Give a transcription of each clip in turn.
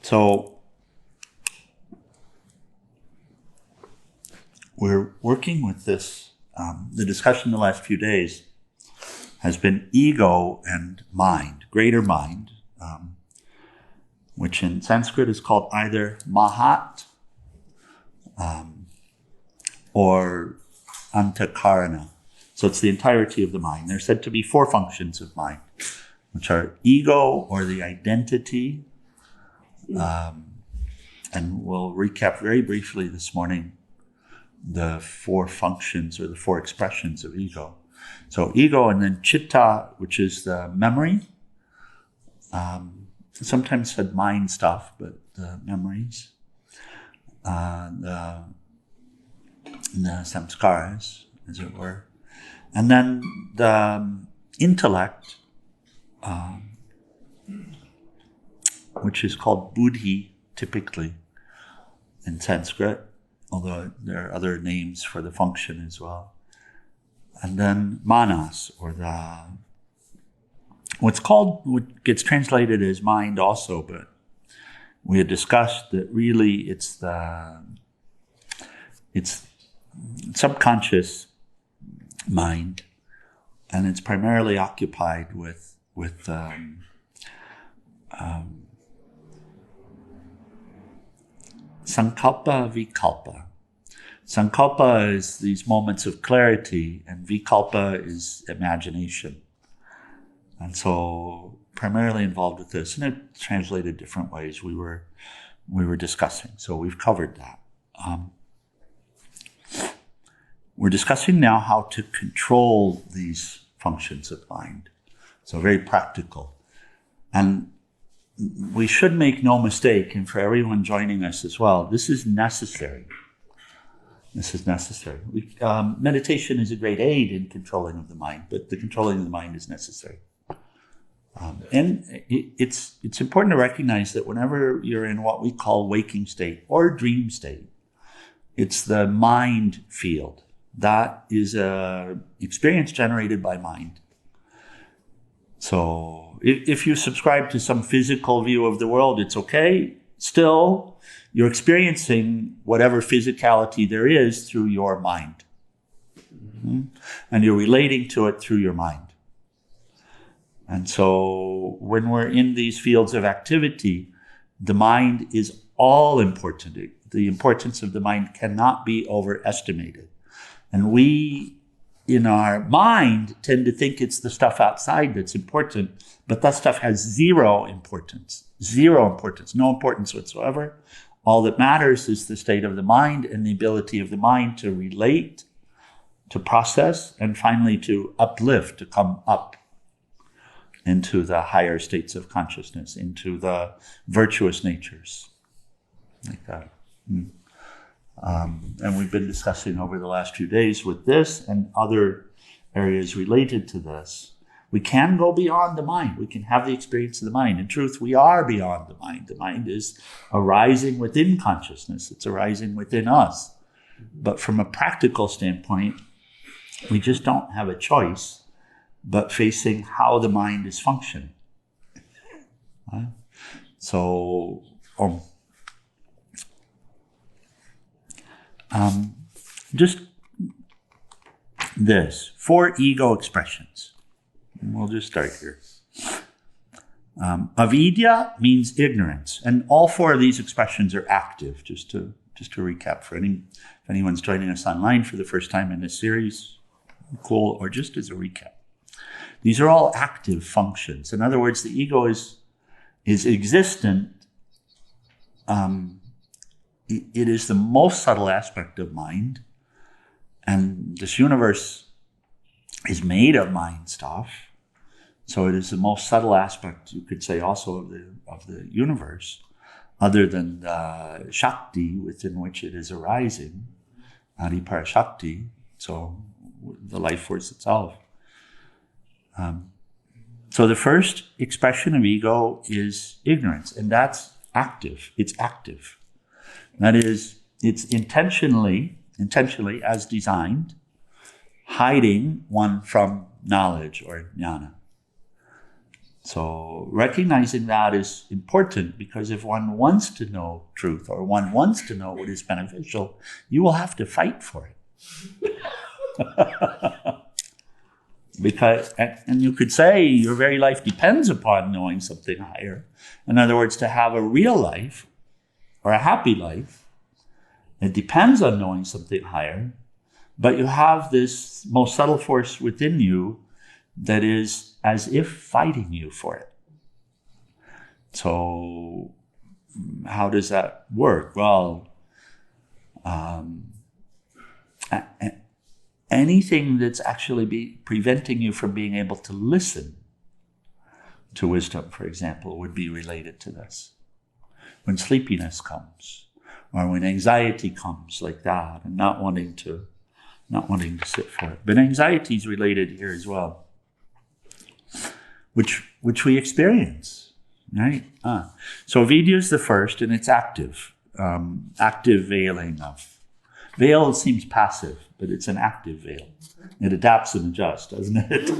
So we're working with this. The discussion the last few days has been ego and mind, greater mind, which in Sanskrit is called either mahat or antakarana. So it's the entirety of the mind. There's said to be 4 functions of mind, which are ego, or the identity. And we'll recap very briefly this morning the 4 functions or the 4 expressions of ego. So ego, and then chitta, which is the memory. Sometimes said mind stuff, but the memories. The samskaras, as it were. And then the intellect, which is called buddhi, typically, in Sanskrit, although there are other names for the function as well. And then manas, or what gets translated as mind also, but we had discussed that really it's subconscious mind, and it's primarily occupied with sankalpa, vikalpa. Sankalpa is these moments of clarity, and vikalpa is imagination. And so primarily involved with this, and it's translated different ways we were discussing. So we've covered that. We're discussing now how to control these functions of mind. So very practical. And we should make no mistake, and for everyone joining us as well, this is necessary. This is necessary. Meditation is a great aid in controlling of the mind, but the controlling of the mind is necessary. And it's important to recognize that whenever you're in what we call waking state or dream state, it's the mind field. That is an experience generated by mind. So if you subscribe to some physical view of the world, it's okay. Still, you're experiencing whatever physicality there is through your mind. Mm-hmm. And you're relating to it through your mind. And so when we're in these fields of activity, the mind is all important. The importance of the mind cannot be overestimated. And we, in our mind, tend to think it's the stuff outside that's important, but that stuff has zero importance, no importance whatsoever. All that matters is the state of the mind and the ability of the mind to relate, to process, and finally to uplift, to come up into the higher states of consciousness, into the virtuous natures, like that. And we've been discussing over the last few days with this and other areas related to this. We can go beyond the mind. We can have the experience of the mind. In truth, we are beyond the mind. The mind is arising within consciousness. It's arising within us. But from a practical standpoint, we just don't have a choice but facing how the mind is functioning. So, just this, 4 ego expressions. We'll just start here. Avidya means ignorance, and all 4 of these expressions are active. Just to recap for if anyone's joining us online for the first time in this series, cool, or just as a recap. These are all active functions. In other words, the ego is existent. It is the most subtle aspect of mind, and this universe is made of mind stuff. So it is the most subtle aspect, you could say, also of the universe, other than the Shakti within which it is arising, Adipara Shakti, so the life force itself. So the first expression of ego is ignorance, and that's active. It's active. That is, it's intentionally as designed, hiding one from knowledge or jnana. So recognizing that is important, because if one wants to know truth, or one wants to know what is beneficial, you will have to fight for it. Because, and you could say your very life depends upon knowing something higher. In other words, to have a real life or a happy life, it depends on knowing something higher, but you have this most subtle force within you that is as if fighting you for it. So how does that work? Well, anything that's actually preventing you from being able to listen to wisdom, for example, would be related to this. When sleepiness comes, or when anxiety comes like that, and not wanting to sit for it. But anxiety is related here as well, which we experience, right? So vidya is the first, and it's active veiling of. Veil seems passive, but it's an active veil. It adapts and adjusts, doesn't it?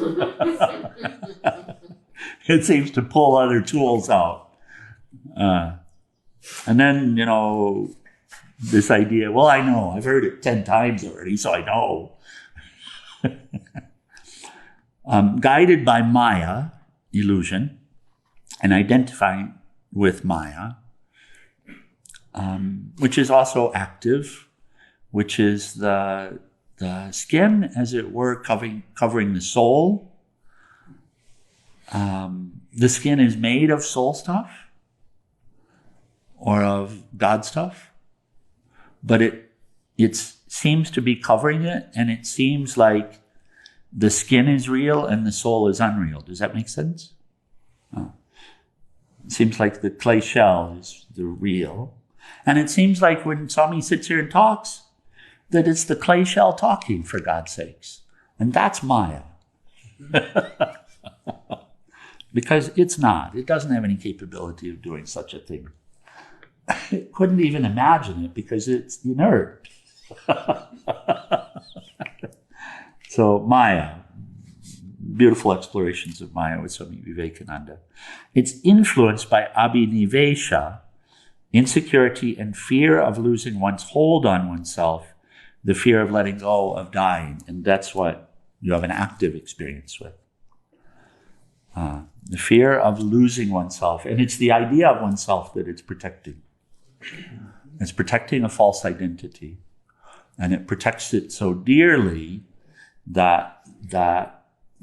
It seems to pull other tools out. And then, this idea, well, I know, I've heard it 10 times already, so I know. Guided by Maya, illusion, and identifying with Maya, which is also active, which is the skin, as it were, covering the soul. The skin is made of soul stuff or of God stuff, but it seems to be covering it, and it seems like the skin is real and the soul is unreal. Does that make sense? It seems like the clay shell is the real. And it seems like when Swami sits here and talks, that it's the clay shell talking, for God's sakes. And that's Maya. Because it's not. It doesn't have any capability of doing such a thing. It couldn't even imagine it because it's inert. So Maya, beautiful explorations of Maya with Swami Vivekananda. It's influenced by abhinivesha, insecurity and fear of losing one's hold on oneself, the fear of letting go, of dying. And that's what you have an active experience with. The fear of losing oneself. And it's the idea of oneself that it's protecting. It's protecting a false identity. And it protects it so dearly that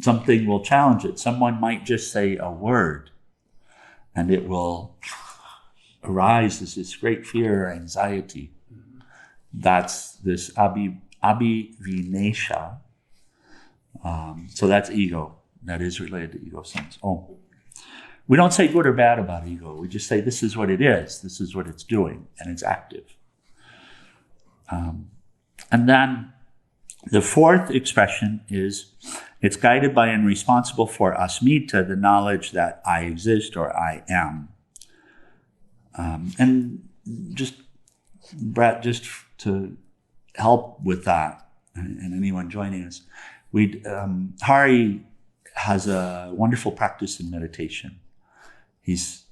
something will challenge it. Someone might just say a word, and it will arise as this great fear or anxiety. That's this abhivinesha. So that's ego. That is related to ego sense. We don't say good or bad about ego. We just say this is what it is. This is what it's doing, and it's active. And then the fourth expression is it's guided by and responsible for asmita, the knowledge that I exist or I am. And just, Brett, just to help with that, and anyone joining us, Hari has a wonderful practice in meditation. He's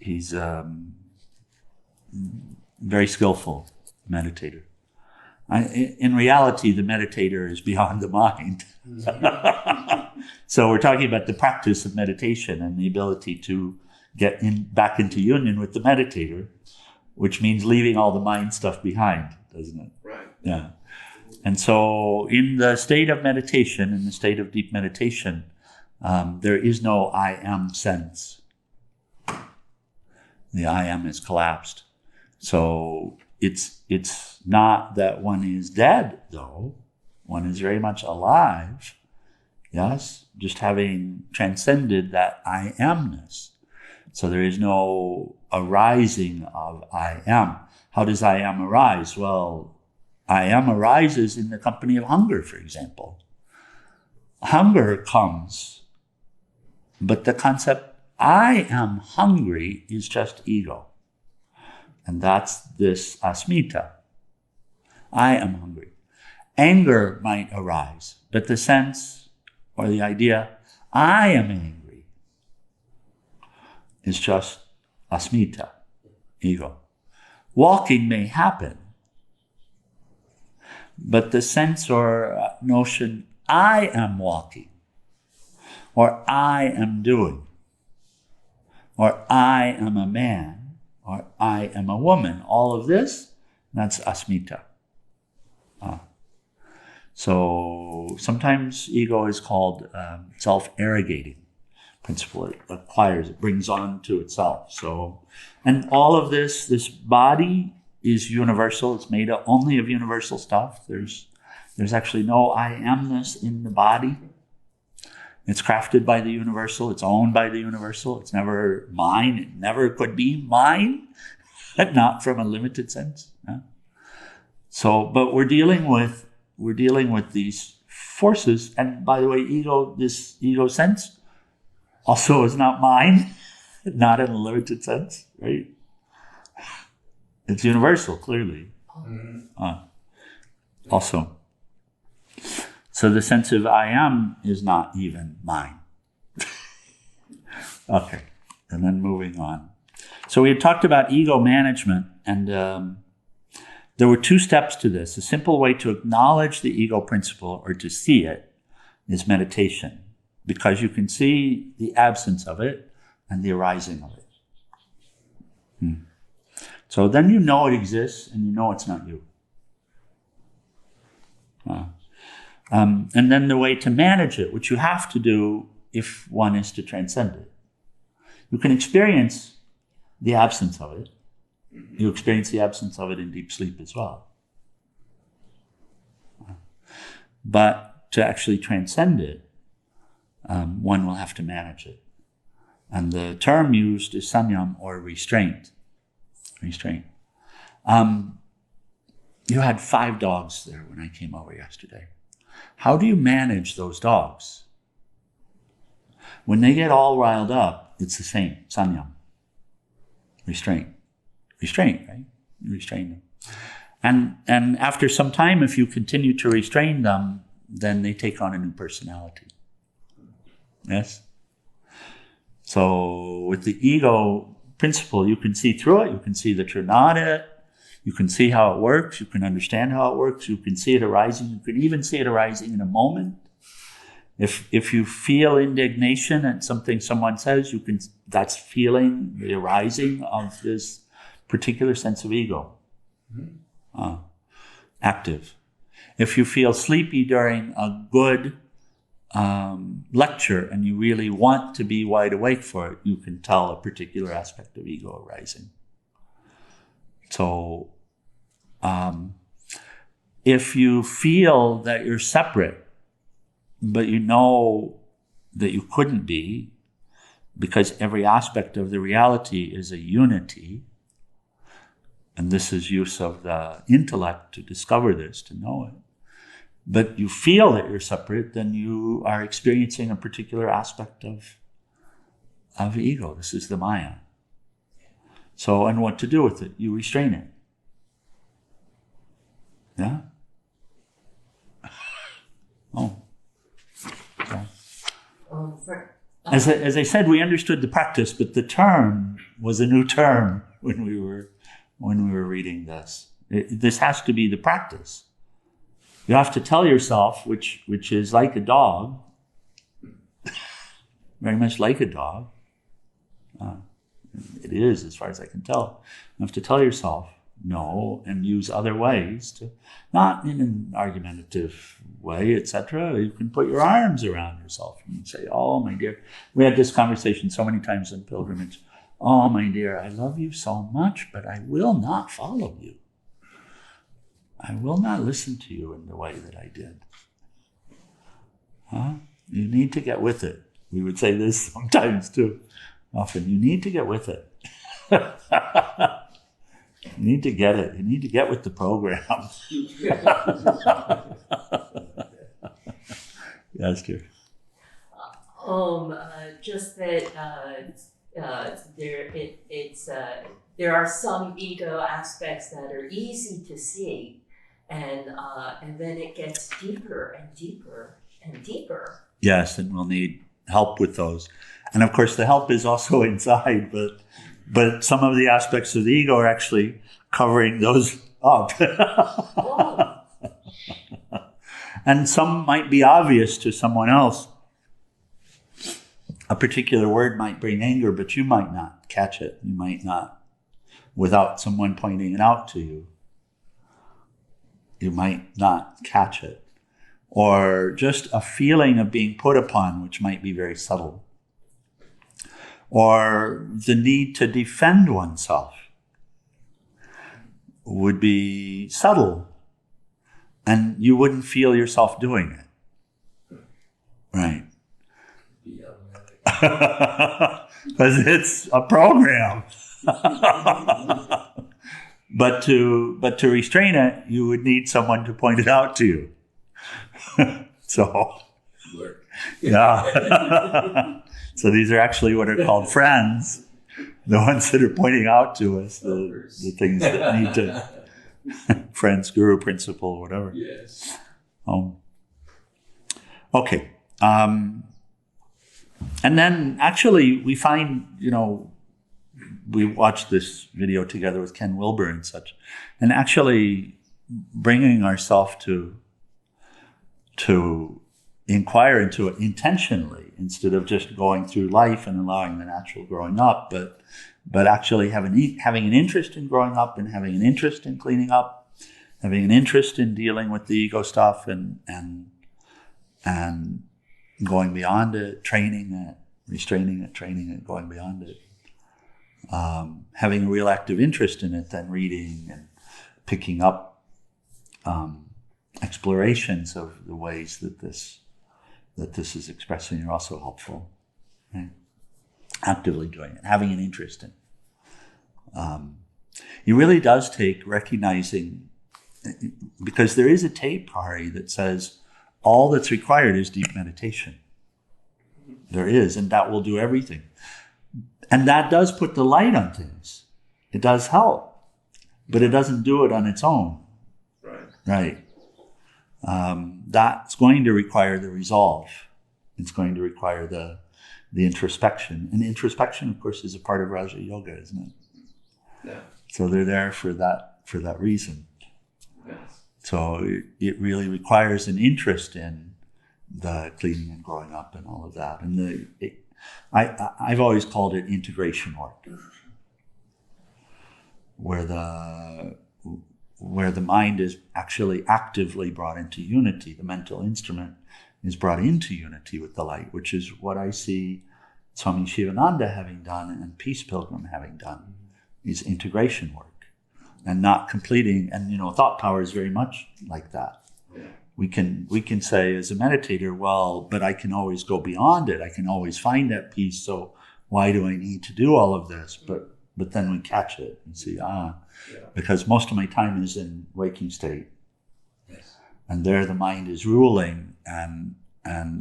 very skillful meditator. In reality, the meditator is beyond the mind. So we're talking about the practice of meditation and the ability to get back into union with the meditator, which means leaving all the mind stuff behind, doesn't it? Right. Yeah. And so in the state of meditation, in the state of deep meditation, there is no I am sense. The I am is collapsed. So it's not that one is dead, though. One is very much alive, yes, just having transcended that I amness. So there is no arising of I am. How does I am arise? Well, I am arises in the company of hunger, for example. Hunger comes, but the concept I am hungry is just ego. And that's this asmita. I am hungry. Anger might arise, but the sense or the idea, I am angry. is just asmita, ego. Walking may happen, but the sense or notion, I am walking, or I am doing, or I am a man, or I am a woman, all of this, that's asmita. So sometimes ego is called self-arrogating principle. It acquires, it brings on to itself. So, and all of this body is universal. It's made only of universal stuff. There's actually no I amness in the body. It's crafted by the universal. It's owned by the universal. It's never mine. It never could be mine, not from a limited sense. Yeah? So, but we're dealing with these forces. And by the way, this ego sense also is not mine, not in a limited sense, right? It's universal, clearly. Also. So the sense of I am is not even mine. Okay, and then moving on. So we had talked about ego management, and there were 2 steps to this. A simple way to acknowledge the ego principle or to see it is meditation, because you can see the absence of it and the arising of it. So then you know it exists and you know it's not you. And then the way to manage it, which you have to do if one is to transcend it. You can experience the absence of it. You experience the absence of it in deep sleep as well. But to actually transcend it, one will have to manage it. And the term used is sanyam, or restraint. Restraint. You had 5 dogs there when I came over yesterday. How do you manage those dogs? When they get all riled up, it's the same, sanyam. Restraint. Restraint, right? You restrain them. And after some time, if you continue to restrain them, then they take on a new personality. Yes? So with the ego principle, you can see through it. You can see that you're not it. You can see how it works. You can understand how it works. You can see it arising. You can even see it arising in a moment. If you feel indignation at something someone says, that's feeling the arising of this particular sense of ego. Active. If you feel sleepy during a good lecture and you really want to be wide awake for it, you can tell a particular aspect of ego arising. So if you feel that you're separate, but you know that you couldn't be, because every aspect of the reality is a unity, and this is use of the intellect to discover this, to know it, but you feel that you're separate, then you are experiencing a particular aspect of ego. This is the Maya. So, and what to do with it? You restrain it. Yeah? Oh. Okay. As I said, we understood the practice, but the term was a new term when we were reading this. This has to be the practice. You have to tell yourself, which is like a dog, very much like a dog. It is, as far as I can tell. You have to tell yourself no, and use other ways to, not in an argumentative way, etc. You can put your arms around yourself and say, "Oh, my dear." We had this conversation so many times in pilgrimage. "Oh, my dear, I love you so much, but I will not follow you. I will not listen to you in the way that I did." You need to get with it. We would say this sometimes too. Often, you need to get with it. You need to get it. You need to get with the program. Yes, dear. Just that there are some ego aspects that are easy to see, and then it gets deeper and deeper and deeper. Yes, and we'll need help with those. And of course, the help is also inside, but some of the aspects of the ego are actually covering those up. And some might be obvious to someone else. A particular word might bring anger, but you might not catch it. You might not, without someone pointing it out to you. You might not catch it. Or just a feeling of being put upon, which might be very subtle. Or the need to defend oneself would be subtle, and you wouldn't feel yourself doing it. Right. Because it's a program. But to restrain it, you would need someone to point it out to you. So, yeah. So these are actually what are called friends, the ones that are pointing out to us the things that need to, friends, guru, principle, whatever. Yes. Okay. And then actually we find, we watched this video together with Ken Wilber and such, and actually bringing ourselves to inquire into it intentionally, instead of just going through life and allowing the natural growing up, but actually having an interest in growing up, and having an interest in cleaning up, having an interest in dealing with the ego stuff, and going beyond it, training it, restraining it, training it, going beyond it. Having a real active interest in it, then reading and picking up explorations of the ways that this is expressing are also helpful. Right? Actively doing it, having an interest in it. It really does take recognizing, because there is a tape, Hari, that says all that's required is deep meditation. There is, and that will do everything. And that does put the light on things. It does help, but it doesn't do it on its own. Right. That's going to require the resolve. It's going to require the introspection. And introspection, of course, is a part of Raja Yoga, isn't it? Yeah. So they're there for that reason. Yes. So it really requires an interest in the cleaning and growing up and all of that. And I've always called it integration work, where the mind is actually actively brought into unity. The mental instrument is brought into unity with the light, which is what I see Swami Shivananda having done and Peace Pilgrim having done, is integration work. And not completing, and thought power is very much like that. Yeah. We can say as a meditator, well, but I can always go beyond it. I can always find that peace. So why do I need to do all of this? But then we catch it and see, because most of my time is in waking state. Yes. And there the mind is ruling, and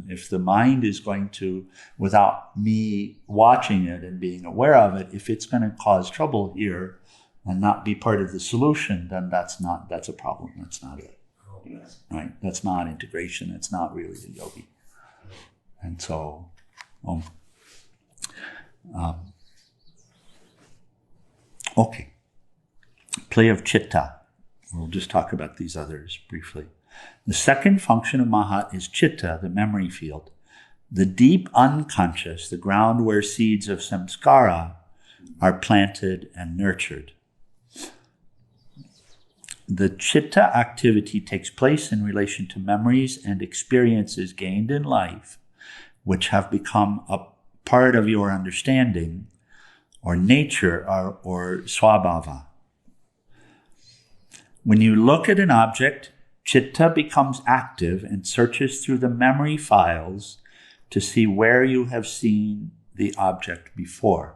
if the mind is going to, without me watching it and being aware of it, if it's going to cause trouble here and not be part of the solution, then that's a problem. That's not it. Yes. Right? That's not integration. It's not really the yogi. And so, okay. Play of chitta. We'll just talk about these others briefly. The second function of Mahat is chitta, the memory field. The deep unconscious, the ground where seeds of samskara are planted and nurtured. The chitta activity takes place in relation to memories and experiences gained in life, which have become a part of your understanding, or nature, or swabhava. When you look at an object, chitta becomes active and searches through the memory files to see where you have seen the object before.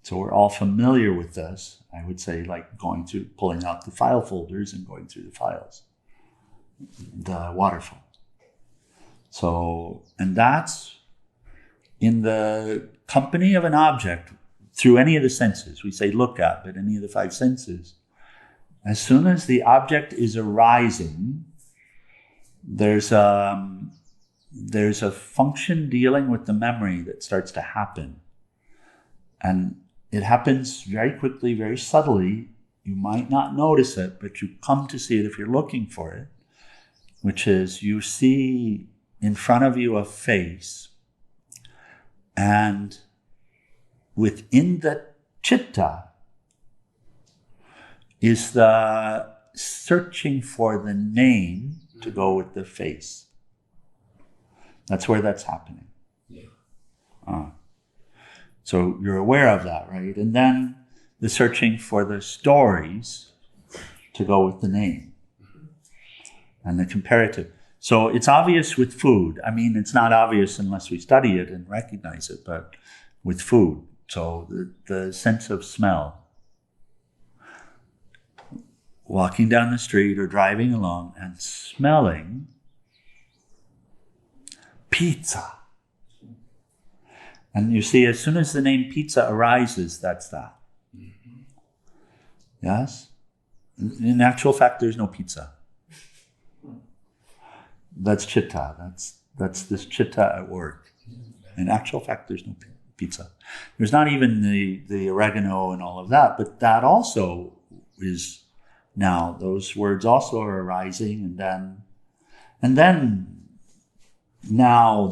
So we're all familiar with this. I would say, like pulling out the file folders and going through the files, the waterfall. So, and that's in the company of an object through any of the senses. We say look at, but any of the five senses. As soon as the object is arising, there's a there's a function dealing with the memory that starts to happen. And it happens very quickly, very subtly. You might not notice it, but you come to see it if you're looking for it, which is you see in front of you a face, and within the chitta is the searching for the name to go with the face. That's where that's happening. Yeah. So you're aware of that, right? And then the searching for the stories to go with the name and the comparative. So it's obvious with food. I mean, it's not obvious unless we study it and recognize it, but with food. So the sense of smell. Walking down the street or driving along and smelling pizza. And you see, as soon as the name pizza arises, that's that. Yes? In actual fact, there's no pizza. That's chitta. That's this chitta at work. In actual fact, there's no pizza. There's not even the oregano and all of that, but that also is now. Those words also are arising, and then now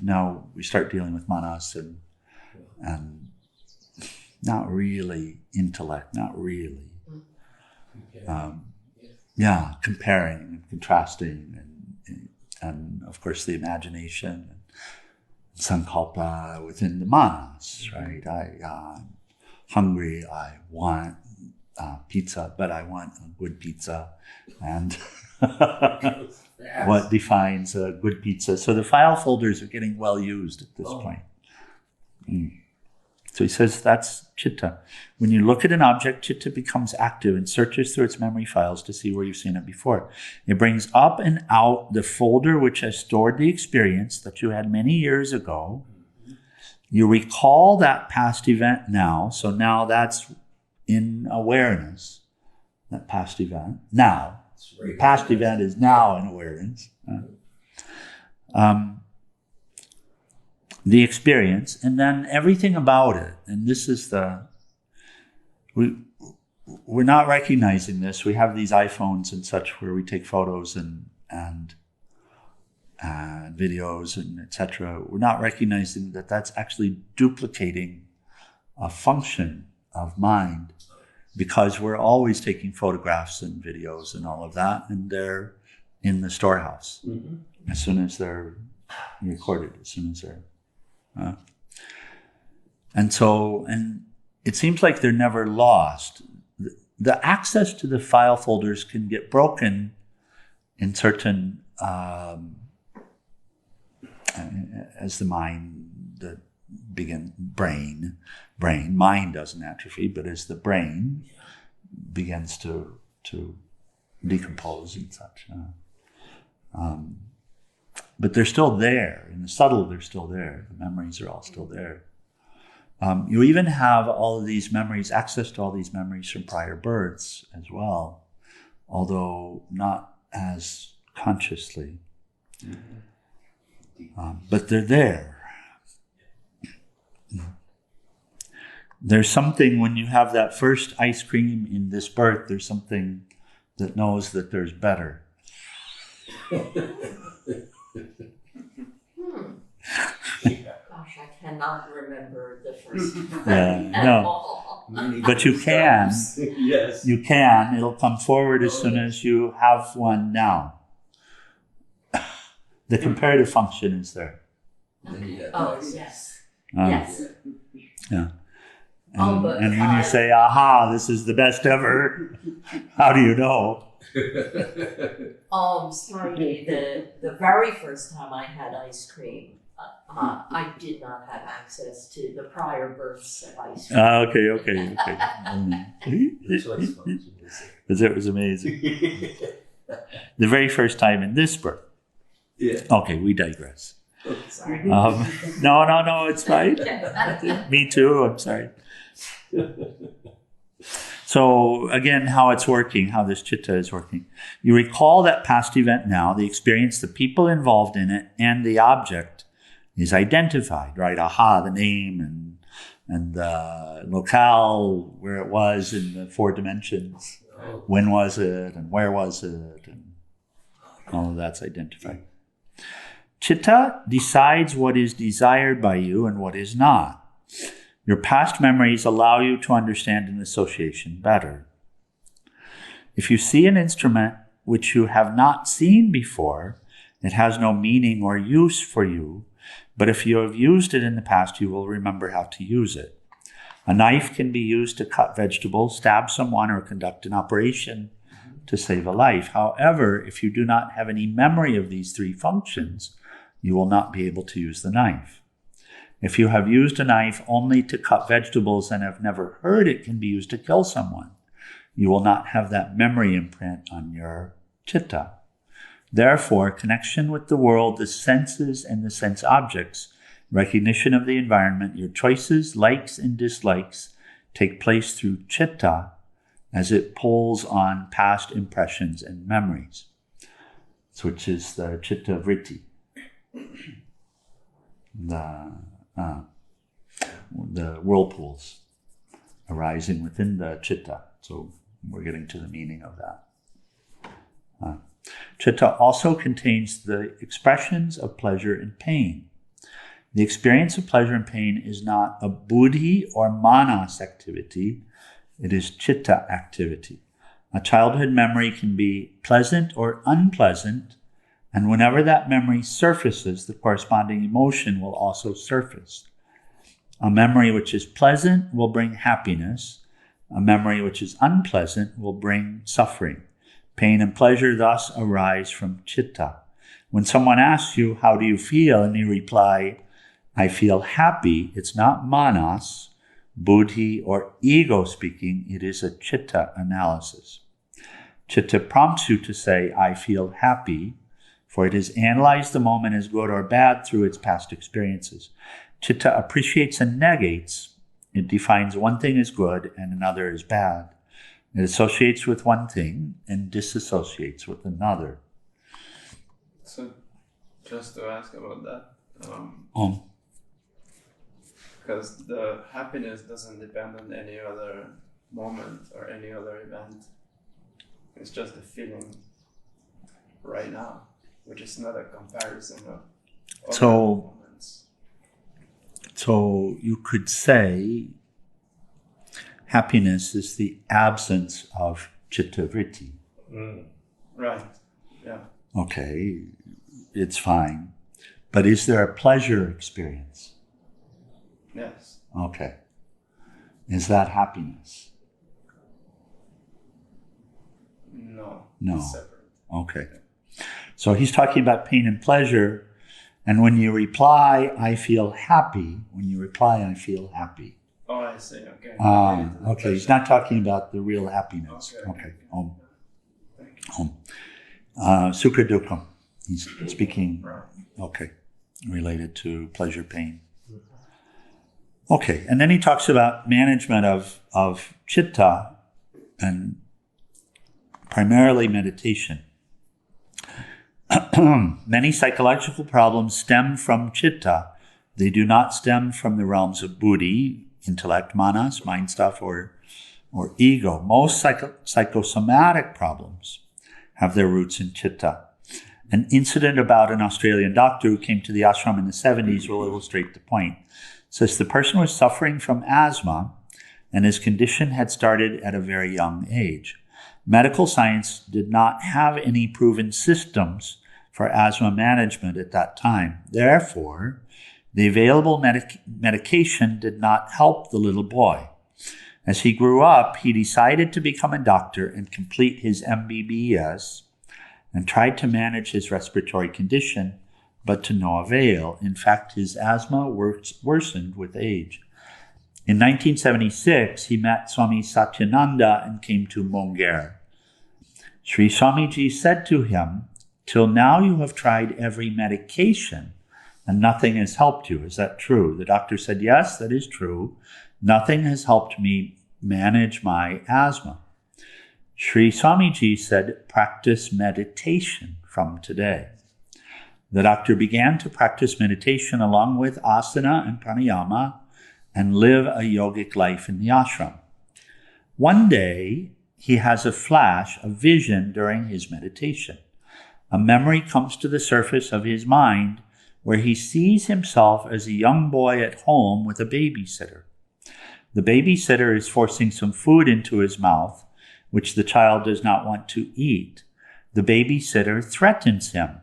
now we start dealing with manas and not really intellect, not really. Comparing and contrasting, and of course the imagination and sankalpa within the manas, right? I'm hungry, I want pizza, but I want a good pizza, and what defines a good pizza? So the file folders are getting well used at this point. So he says that's chitta. When you look at an object, chitta becomes active and searches through its memory files to see where you've seen it before. It brings up and out the folder which has stored the experience that you had many years ago. You recall that past event now. So now that's in awareness, that past event. Now, the past event is now in awareness. The experience, and then everything about it. And this is we're not recognizing this. We have these iPhones and such where we take photos and videos and etc. We're not recognizing that that's actually duplicating a function of mind, because we're always taking photographs and videos and all of that, and they're in the storehouse as soon as they're recorded, as soon as they're and it seems like they're never lost. The access to the file folders can get broken in certain as the mind mind doesn't atrophy, but as the brain begins to decompose and such. But they're still there. In the subtle, they're still there. The memories are all still there. You even have all of these memories, access to all these memories from prior births as well, although not as consciously. But they're there. There's something, when you have that first ice cream in this birth, there's something that knows that there's better. Gosh, I cannot remember the first time at all. But you can. Yes. You can. It'll come forward as soon as you have one now. The comparative function is there. Oh, yes. Yes. Yeah. And when you say, aha, this is the best ever, how do you know? Sorry, the very first time I had ice cream, I did not have access to the prior births of ice cream. Okay. It was amazing. The very first time in this birth. Yeah. Okay, we digress. Sorry. No, it's fine. Me too, I'm sorry. So again, how it's working, how this chitta is working. You recall that past event now, the experience, the people involved in it, and the object is identified, right? Aha, the name and the locale, where it was in the 4 dimensions. When was it and where was it? And all of that's identified. Chitta decides what is desired by you and what is not. Your past memories allow you to understand an association better. If you see an instrument which you have not seen before, it has no meaning or use for you, but if you have used it in the past, you will remember how to use it. A knife can be used to cut vegetables, stab someone, or conduct an operation to save a life. However, if you do not have any memory of these 3 functions, you will not be able to use the knife. If you have used a knife only to cut vegetables and have never heard it can be used to kill someone, you will not have that memory imprint on your chitta. Therefore, connection with the world, the senses and the sense objects, recognition of the environment, your choices, likes and dislikes take place through chitta as it pulls on past impressions and memories, which is the chitta vritti. The whirlpools arising within the chitta. So we're getting to the meaning of that. Chitta also contains the expressions of pleasure and pain. The experience of pleasure and pain is not a buddhi or manas activity, it is chitta activity. A childhood memory can be pleasant or unpleasant, and whenever that memory surfaces, the corresponding emotion will also surface. A memory which is pleasant will bring happiness. A memory which is unpleasant will bring suffering. Pain and pleasure thus arise from chitta. When someone asks you, how do you feel? And you reply, I feel happy. It's not manas, buddhi, or ego speaking. It is a chitta analysis. Chitta prompts you to say, I feel happy, for it has analyzed the moment as good or bad through its past experiences. Chitta appreciates and negates. It defines one thing as good and another as bad. It associates with one thing and disassociates with another. So, just to ask about that, because the happiness doesn't depend on any other moment or any other event. It's just a feeling right now, which is not a comparison of other moments. So you could say happiness is the absence of chitta vritti. Right, yeah. Okay, it's fine. But is there a pleasure experience? Yes. Okay. Is that happiness? No. No. It's separate. Okay. So he's talking about pain and pleasure, and when you reply, I feel happy. When you reply, I feel happy. Oh, I see. Okay. Okay. He's not talking about the real happiness. Okay. Sukha dukkha. He's speaking. Okay. Related to pleasure, pain. Okay. And then he talks about management of chitta and primarily meditation. Many psychological problems stem from chitta. They do not stem from the realms of buddhi, intellect, manas, mind stuff, or ego. Most psychosomatic problems have their roots in chitta. An incident about an Australian doctor who came to the ashram in the 70s will illustrate the point. It says the person was suffering from asthma, and his condition had started at a very young age. Medical science did not have any proven systems for asthma management at that time. Therefore, the available medication did not help the little boy. As he grew up, he decided to become a doctor and complete his MBBS and tried to manage his respiratory condition, but to no avail. In fact, his asthma worsened with age. In 1976, he met Swami Satyananda and came to Munger. Sri Swamiji said to him, till now you have tried every medication and nothing has helped you. Is that true? The doctor said, yes, that is true. Nothing has helped me manage my asthma. Sri Swamiji said, practice meditation from today. The doctor began to practice meditation along with asana and pranayama and live a yogic life in the ashram. One day, he has a flash, a vision during his meditation. A memory comes to the surface of his mind where he sees himself as a young boy at home with a babysitter. The babysitter is forcing some food into his mouth, which the child does not want to eat. The babysitter threatens him.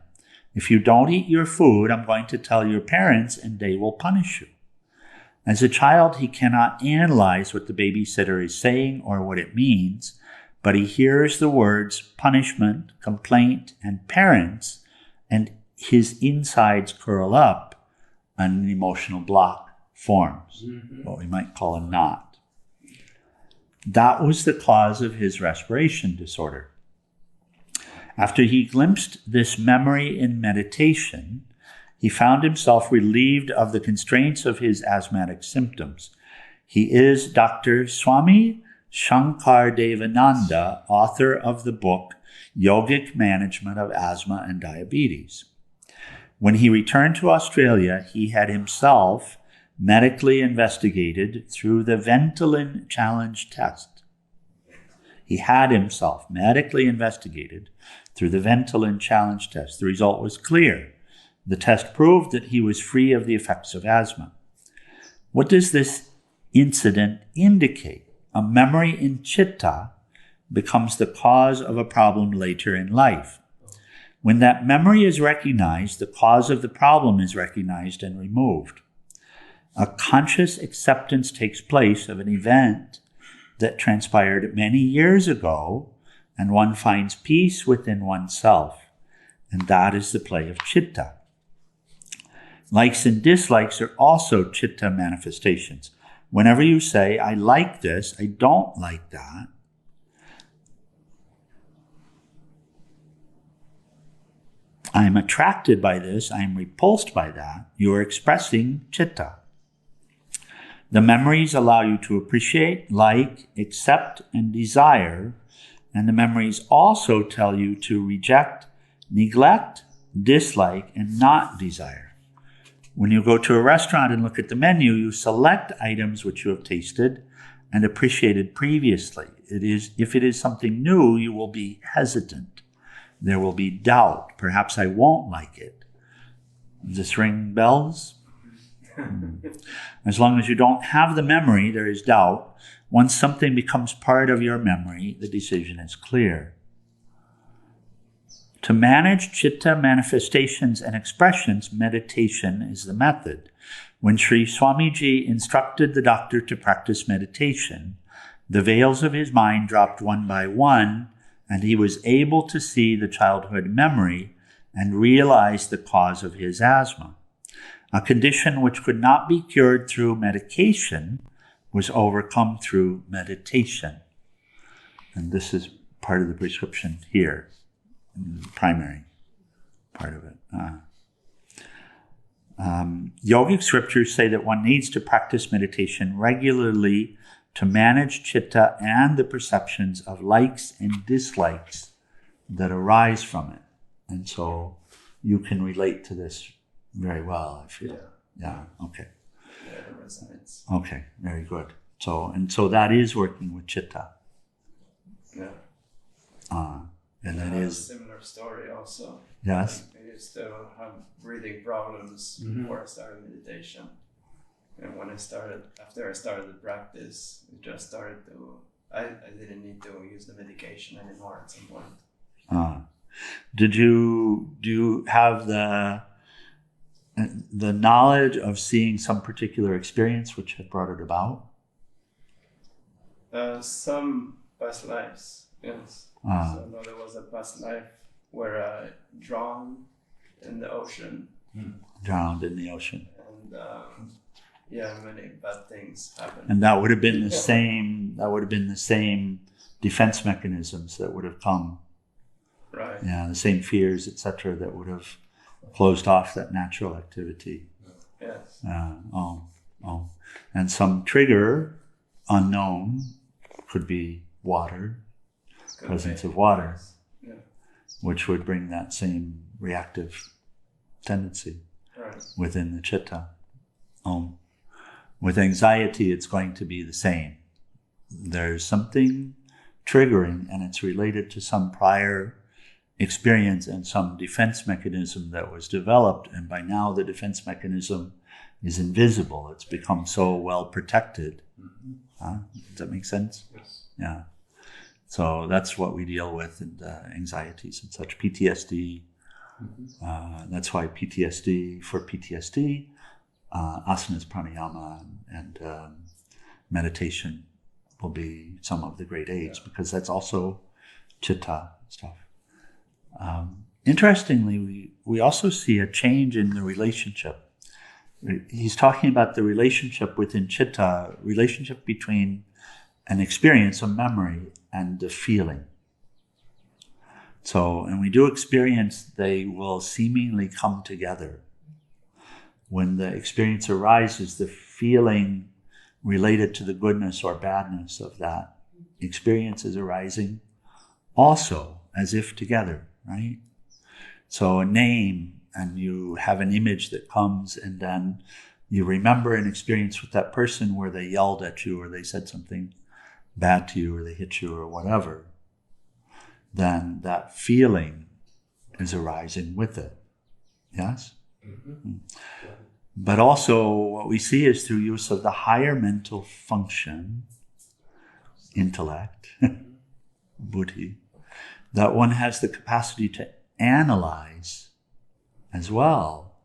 If you don't eat your food, I'm going to tell your parents and they will punish you. As a child, he cannot analyze what the babysitter is saying or what it means, but he hears the words punishment, complaint, and parents, and his insides curl up and an emotional block forms, what we might call a knot. That was the cause of his respiration disorder. After he glimpsed this memory in meditation, he found himself relieved of the constraints of his asthmatic symptoms. He is Dr. Swami Shankar-Devananda, author of the book Yogic Management of Asthma and Diabetes. When he returned to Australia, he had himself medically investigated through the Ventolin Challenge test. He had himself medically investigated through the Ventolin Challenge test. The result was clear. The test proved that he was free of the effects of asthma. What does this incident indicate? A memory in chitta becomes the cause of a problem later in life. When that memory is recognized, the cause of the problem is recognized and removed. A conscious acceptance takes place of an event that transpired many years ago, and one finds peace within oneself. And that is the play of chitta. Likes and dislikes are also chitta manifestations. Whenever you say, I like this, I don't like that, I'm attracted by this, I'm repulsed by that, you are expressing chitta. The memories allow you to appreciate, like, accept, and desire, and the memories also tell you to reject, neglect, dislike, and not desire. When you go to a restaurant and look at the menu, you select items which you have tasted and appreciated previously. If it is something new, you will be hesitant. There will be doubt. Perhaps I won't like it. Does this ring bells? As long as you don't have the memory, there is doubt. Once something becomes part of your memory, the decision is clear. To manage chitta manifestations and expressions, meditation is the method. When Sri Swamiji instructed the doctor to practice meditation, the veils of his mind dropped one by one, and he was able to see the childhood memory and realize the cause of his asthma. A condition which could not be cured through medication was overcome through meditation. And this is part of the prescription here, the primary part of it. Yogic scriptures say that one needs to practice meditation regularly to manage chitta and the perceptions of likes and dislikes that arise from it. And so you can relate to this very well, I feel. Yeah, okay. Yeah, it resonates. Okay, very good. So that is working with chitta. Yeah. And that a is... similar story also. Yes? I used to have breathing problems before I started meditation. And when after I started the practice, it just started to, I didn't need to use the medication anymore at some point. Do you have the knowledge of seeing some particular experience which had brought it about? Some past lives, yes. So I know there was a past life where I drowned in the ocean. Drowned in the ocean. And many bad things happened. And that would have been the same. That would have been the same defense mechanisms that would have come. Right. Yeah, the same fears, etc., that would have closed off that natural activity. Yes. And some trigger unknown could be water, Could presence be. of water, Yeah. which would bring that same reactive tendency Right. within the chitta. With anxiety, it's going to be the same. There's something triggering, and it's related to some prior experience and some defense mechanism that was developed, and by now the defense mechanism is invisible. It's become so well protected. Does that make sense? Yes. Yeah. So that's what we deal with in the anxieties and such. PTSD. That's why for PTSD, asanas, pranayama, and meditation will be some of the great aids, because that's also chitta stuff. Interestingly, we also see a change in the relationship. He's talking about the relationship within chitta, relationship between an experience, a memory, and the feeling. So, and we do experience, they will seemingly come together. When the experience arises, the feeling related to the goodness or badness of that experience is arising also, as if together, right? So a name, and you have an image that comes, and then you remember an experience with that person where they yelled at you, or they said something bad to you, or they hit you, or whatever. Then that feeling is arising with it. Yes? Mm-hmm. But also what we see is through use of the higher mental function, intellect, buddhi, that one has the capacity to analyze as well.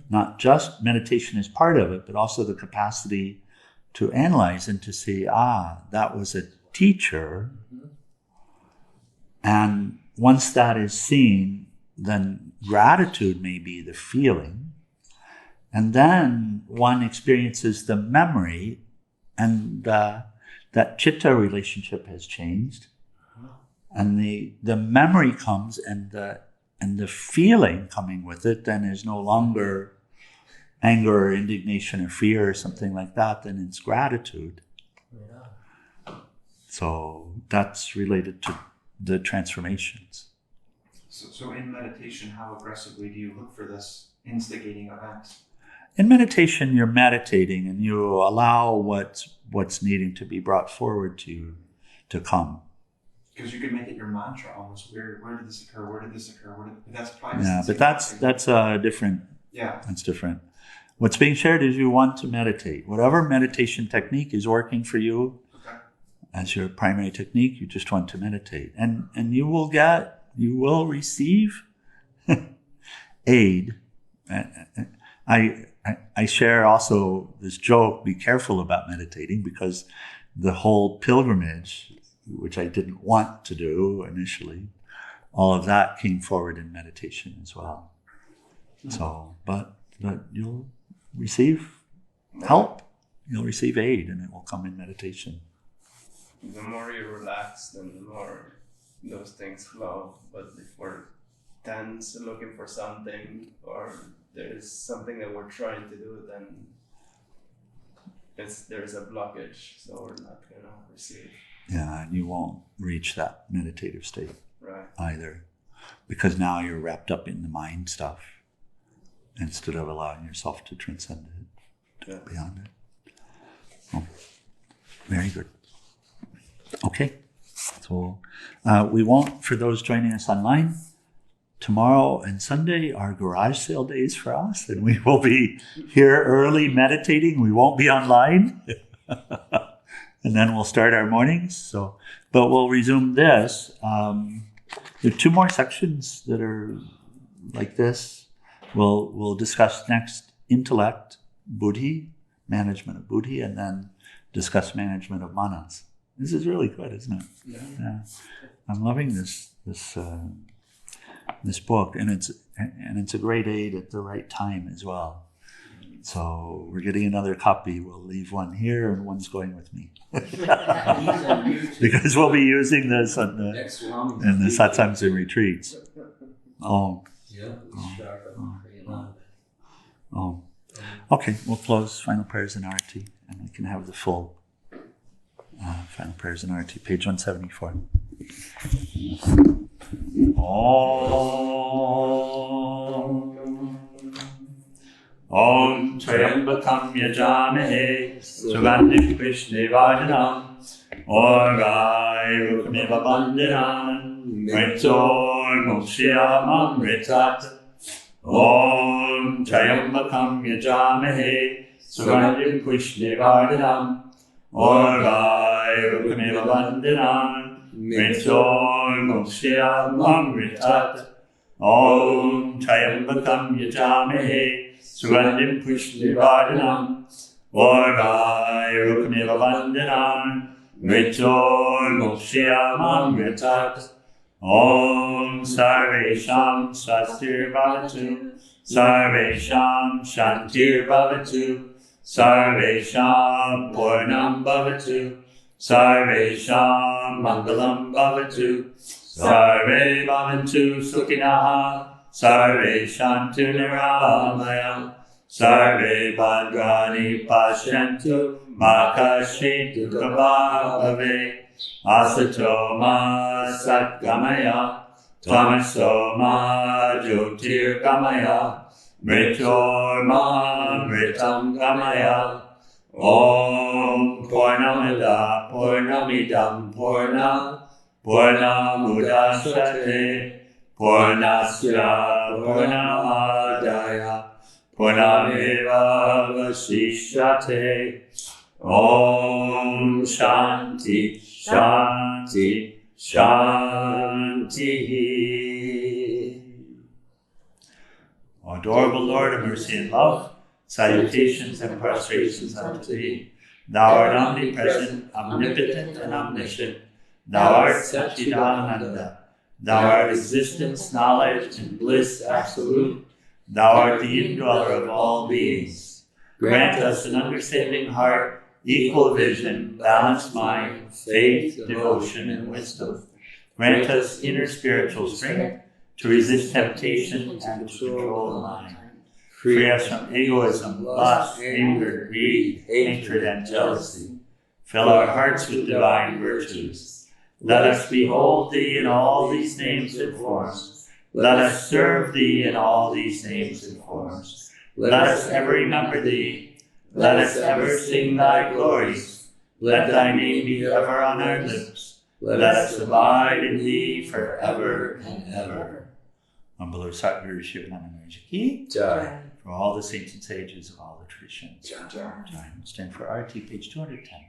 Not just meditation is part of it, but also the capacity to analyze and to see, that was a teacher. And once that is seen, then gratitude may be the feeling. And then one experiences the memory, and that chitta relationship has changed. And the memory comes, and the feeling coming with it then is no longer anger or indignation or fear or something like that, then it's gratitude. Yeah. So that's related to the transformations. So in meditation, how aggressively do you look for this instigating event? In meditation, you're meditating, and you allow what's needing to be brought forward to you to come. Because you could make it your mantra almost. Where did this occur? Where did this occur? That's probably But that's different. Yeah. That's different. What's being shared is you want to meditate. Whatever meditation technique is working for you as your primary technique, you just want to meditate. And you will receive aid. I share also this joke, be careful about meditating, because the whole pilgrimage, which I didn't want to do initially, all of that came forward in meditation as well. So, but you'll receive help, you'll receive aid, and it will come in meditation. The more you relax, then the more those things flow. But if we're tense, looking for something, or there's something that we're trying to do, then there's a blockage, so we're not gonna receive. Yeah, and you won't reach that meditative state either, because now you're wrapped up in the mind stuff instead of allowing yourself to transcend it, to go beyond it. Oh, very good. Okay, so we won't, for those joining us online, tomorrow and Sunday are garage sale days for us, and we will be here early meditating. We won't be online. And then we'll start our mornings. But we'll resume this. There are 2 more sections that are like this. We'll discuss next intellect, buddhi, management of buddhi, and then discuss management of manas. This is really good, isn't it? Yeah. I'm loving this book, and it's a great aid at the right time as well. So we're getting another copy. We'll leave one here, and one's going with me. Because we'll be using this in the satsangs and retreats. Okay, we'll close final prayers and arati, and we can have the full Final prayers in Arati, page 174. Om Trayambakam Yajamahe Sugandhim Vishnevardhanam Orgai Rukmiva Bandhanam Mritor Mokshyamamritat Om Trayambakam Yajamahe Sugandhim Vishnevardhanam Orgai Rukmiva Bandhanam Mritor Mokshyamamritat Om Trayambakam Yajamahe Sugandhim Pushnivardhanam Orgai Rukmiva Bandhanam Mritor Mokshyamamritat Om Sarvesham Swastir-Vavatu Sarvesham Shantir-Vavatu Sarvesham Purnam Bhavatu Sarvesham Mangalam Bhavatu Sarve Bhavantu Sukhinaha Sarve Shantu Niramaya Sarve Bhadrani Pashyantu Makashri Dukhabhave Asato Ma Satgamaya Tamaso Ma Jyotir Gamaya Mritor Ma Mritam Gamaya Om Purnamida Purnamidam Purnamudashyate Purnasya Purnamadaya Purnameva Vasishyate Om Shānti Shānti Shāntihi. O adorable Lord of mercy and love, salutations and prostrations unto thee. Thou art omnipresent, omnipotent, and omniscient. Thou art Satchidananda. Thou art existence, knowledge, and bliss absolute. Thou art the indweller of all beings. Grant us an understanding heart, equal vision, balanced mind, faith, devotion, and wisdom. Grant us inner spiritual strength to resist temptation and to control the mind. Free us from egoism, lust, anger, greed, hatred, and jealousy. Fill our hearts with divine virtues. Let us behold thee in all these names and forms. Let us serve thee in all these names and forms. Let us ever remember thee. Let us ever sing thy glories. Let thy name be ever on our lips. Let us abide in thee forever and ever. On below Satguru Shivananda Maharaj Ki, for all the saints and sages of all the traditions. Stand for Arati, page 210.